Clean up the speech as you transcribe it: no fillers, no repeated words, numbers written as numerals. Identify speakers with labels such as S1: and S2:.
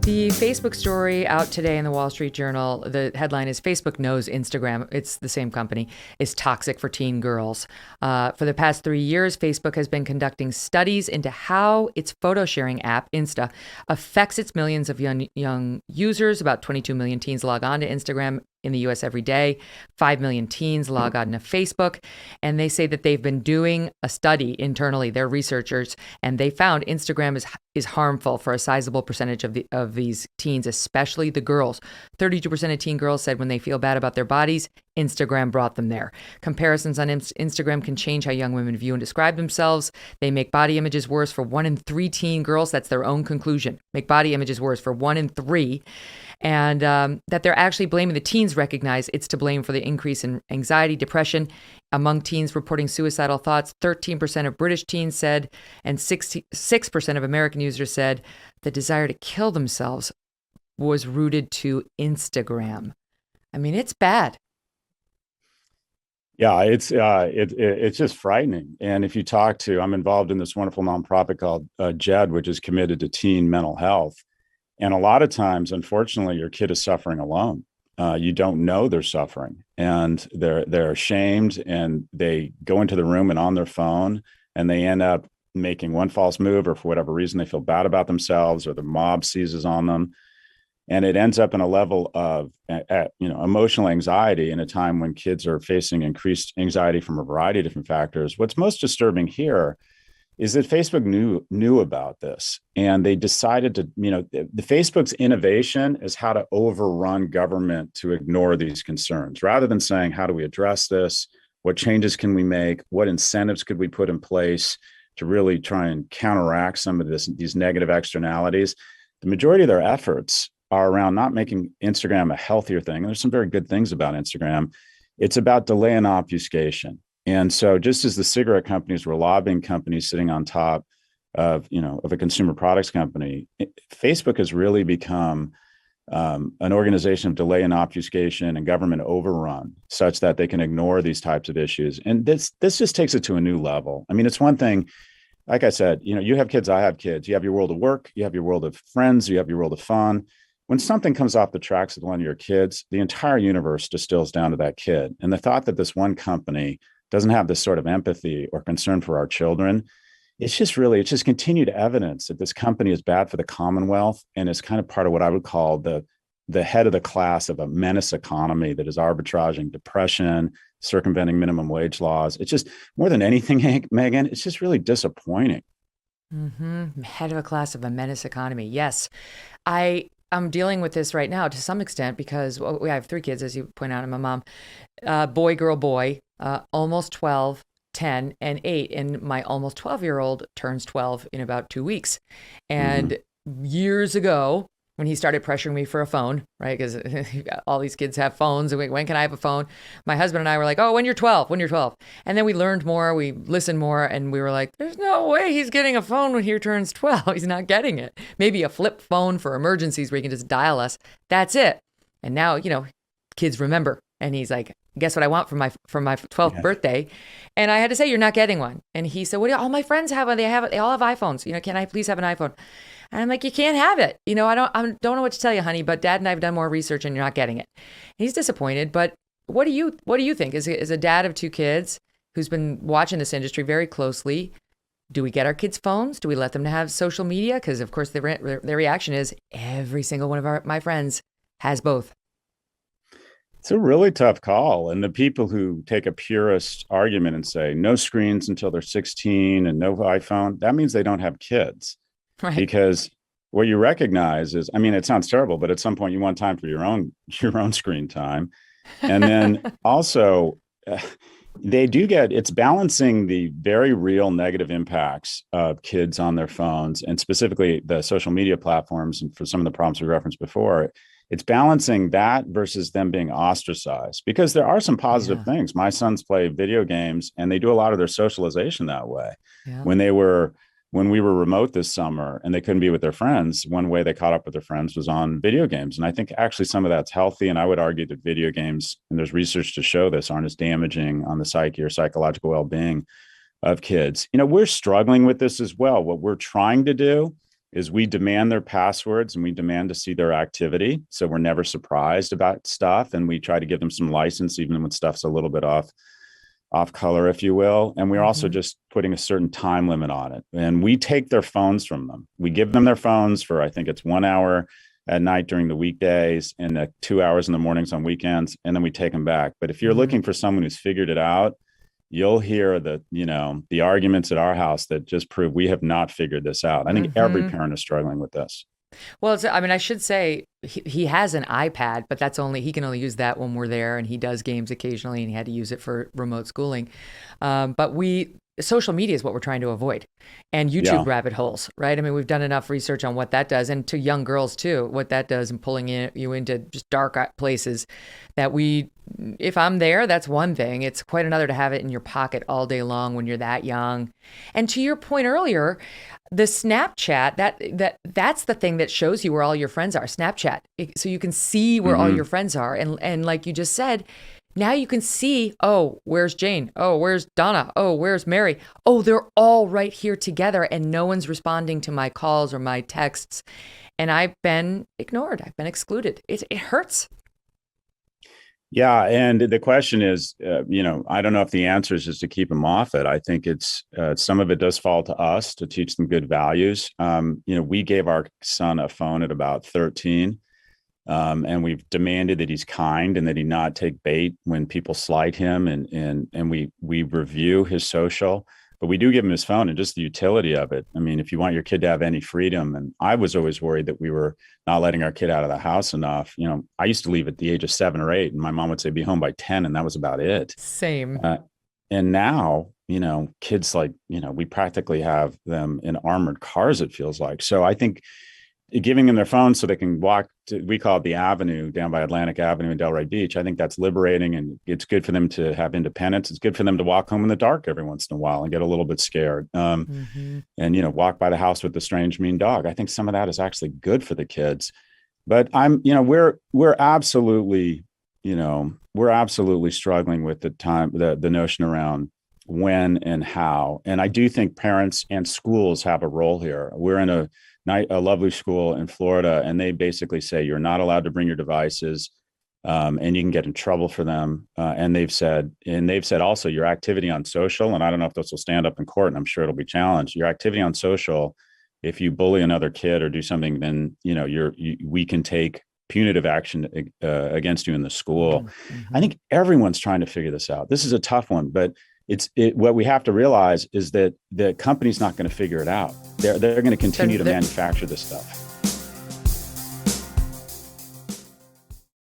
S1: The Facebook story out today in the Wall Street Journal, the headline is Facebook knows Instagram, it's the same company, is toxic for teen girls. For the past 3 years, Facebook has been conducting studies into how its photo sharing app, Insta, affects its millions of young users. About 22 million teens log on to Instagram in the US every day. 5 million teens log on to Facebook. And they say that they've been doing a study internally, they're researchers, and they found Instagram is harmful for a sizable percentage of these teens, especially the girls. 32% of teen girls said when they feel bad about their bodies, Instagram brought them there. Comparisons on Instagram can change how young women view and describe themselves. They make body images worse for 1 in 3 teen girls. That's their own conclusion. Make body images worse for 1 in 3. And that they're actually blaming the teens recognize it's to blame for the increase in anxiety, depression. Among teens reporting suicidal thoughts, 13% of British teens said, and 6% of American users said the desire to kill themselves was rooted to Instagram. I mean, it's bad.
S2: Yeah, it's just frightening. And if you talk to, I'm involved in this wonderful nonprofit called JED, which is committed to teen mental health. And a lot of times, unfortunately, your kid is suffering alone. You don't know they're suffering, and they're ashamed, and they go into the room and on their phone, and they end up making one false move, or for whatever reason they feel bad about themselves, or the mob seizes on them, and it ends up in a level of emotional anxiety in a time when kids are facing increased anxiety from a variety of different factors. What's most disturbing here is that Facebook knew about this, and they decided to, the Facebook's innovation is how to overrun government to ignore these concerns, rather than saying, how do we address this? What changes can we make? What incentives could we put in place to really try and counteract some of these negative externalities? The majority of their efforts are around not making Instagram a healthier thing. And there's some very good things about Instagram. It's about delay and obfuscation. And so just as the cigarette companies were lobbying companies sitting on top of a consumer products company, Facebook has really become an organization of delay and obfuscation and government overrun, such that they can ignore these types of issues. And this just takes it to a new level. I mean, it's one thing, like I said, you have kids, I have kids. You have your world of work, you have your world of friends, you have your world of fun. When something comes off the tracks with one of your kids, the entire universe distills down to that kid. And the thought that this one company doesn't have this sort of empathy or concern for our children, it's just continued evidence that this company is bad for the Commonwealth, and is kind of part of what I would call the head of the class of a menace economy that is arbitraging depression, circumventing minimum wage laws. It's just, more than anything, Megyn, it's just really disappointing.
S1: Mm-hmm. Head of a class of a menace economy. Yes. I'm dealing with this right now to some extent because I have 3 kids, as you point out. I'm a mom. Boy, girl, boy, almost 12, 10, and 8. And my almost 12-year-old turns 12 in about 2 weeks. And years ago, when he started pressuring me for a phone, right? Because all these kids have phones. And when can I have a phone? My husband and I were like, oh, when you're 12. And then we learned more, we listened more, and we were like, there's no way he's getting a phone when he turns 12. He's not getting it. Maybe a flip phone for emergencies where he can just dial us. That's it. And now, kids remember. And he's like, guess what I want for my 12th birthday? And I had to say, you're not getting one. And he said, all my friends have one. They all have iPhones. Can I please have an iPhone? And I'm like, you can't have it. I don't know what to tell you, honey, but Dad and I have done more research and you're not getting it. He's disappointed. But what do you think? As a dad of 2 kids who's been watching this industry very closely, do we get our kids phones? Do we let them have social media? Because of course their reaction is every single one of my friends has both.
S2: It's a really tough call. And the people who take a purist argument and say no screens until they're 16 and no iPhone, that means they don't have kids. Right. Because what you recognize is, it sounds terrible, but at some point you want time for your own screen time. And then also it's balancing the very real negative impacts of kids on their phones, and specifically the social media platforms. And for some of the problems we referenced before, it's balancing that versus them being ostracized, because there are some positive things. My sons play video games and they do a lot of their socialization that way. Yeah. When we were remote this summer and they couldn't be with their friends, one way they caught up with their friends was on video games. And I think actually some of that's healthy. And I would argue that video games, and there's research to show this, aren't as damaging on the psyche or psychological well-being of kids. We're struggling with this as well. What we're trying to do is we demand their passwords and we demand to see their activity. So we're never surprised about stuff. And we try to give them some license, even when stuff's a little bit off color, if you will. And we're also just putting a certain time limit on it. And we take their phones from them. We give them their phones for, I think it's 1 hour at night during the weekdays and 2 hours in the mornings on weekends. And then we take them back. But if you're looking for someone who's figured it out, you'll hear the arguments at our house that just prove we have not figured this out. I think every parent is struggling with this.
S1: Well, I should say he has an iPad, but he can only use that when we're there, and he does games occasionally, and he had to use it for remote schooling. But social media is what we're trying to avoid, and YouTube rabbit holes, right? I mean, we've done enough research on what that does, and to young girls too, what that does in pulling you into just dark places that if I'm there, that's one thing. It's quite another to have it in your pocket all day long when you're that young. And to your point earlier, the Snapchat, that's the thing that shows you where all your friends are, Snapchat. So you can see where all your friends are. And like you just said, now you can see, oh, where's Jane? Oh, where's Donna? Oh, where's Mary? Oh, they're all right here together and no one's responding to my calls or my texts. And I've been ignored. I've been excluded. It hurts.
S2: Yeah. And the question is, I don't know if the answer is just to keep them off it. I think it's some of it does fall to us to teach them good values. We gave our son a phone at about 13. And we've demanded that he's kind and that he not take bait when people slight him, and we review his social, but we do give him his phone and just the utility of it. I mean, if you want your kid to have any freedom, and I was always worried that we were not letting our kid out of the house enough. I used to leave at the age of 7 or 8, and my mom would say be home by 10, and that was about it.
S1: Same.
S2: And now, kids we practically have them in armored cars, it feels like. So I think giving them their phones so they can walk we call it the Avenue down by Atlantic Avenue in Delray Beach. I think that's liberating, and it's good for them to have independence. It's good for them to walk home in the dark every once in a while and get a little bit scared. And, walk by the house with the strange, mean dog. I think some of that is actually good for the kids, but we're absolutely struggling with the notion around when and how. And I do think parents and schools have a role here. We're in a lovely school in Florida, and they basically say you're not allowed to bring your devices, and you can get in trouble for them. And they've said also your activity on social, and I don't know if this will stand up in court, and I'm sure it'll be challenged. Your activity on social, if you bully another kid or do something, then we can take punitive action against you in the school. Mm-hmm. I think everyone's trying to figure this out. This is a tough one, but what we have to realize is that the company's not going to figure it out. They're going to continue to manufacture this stuff.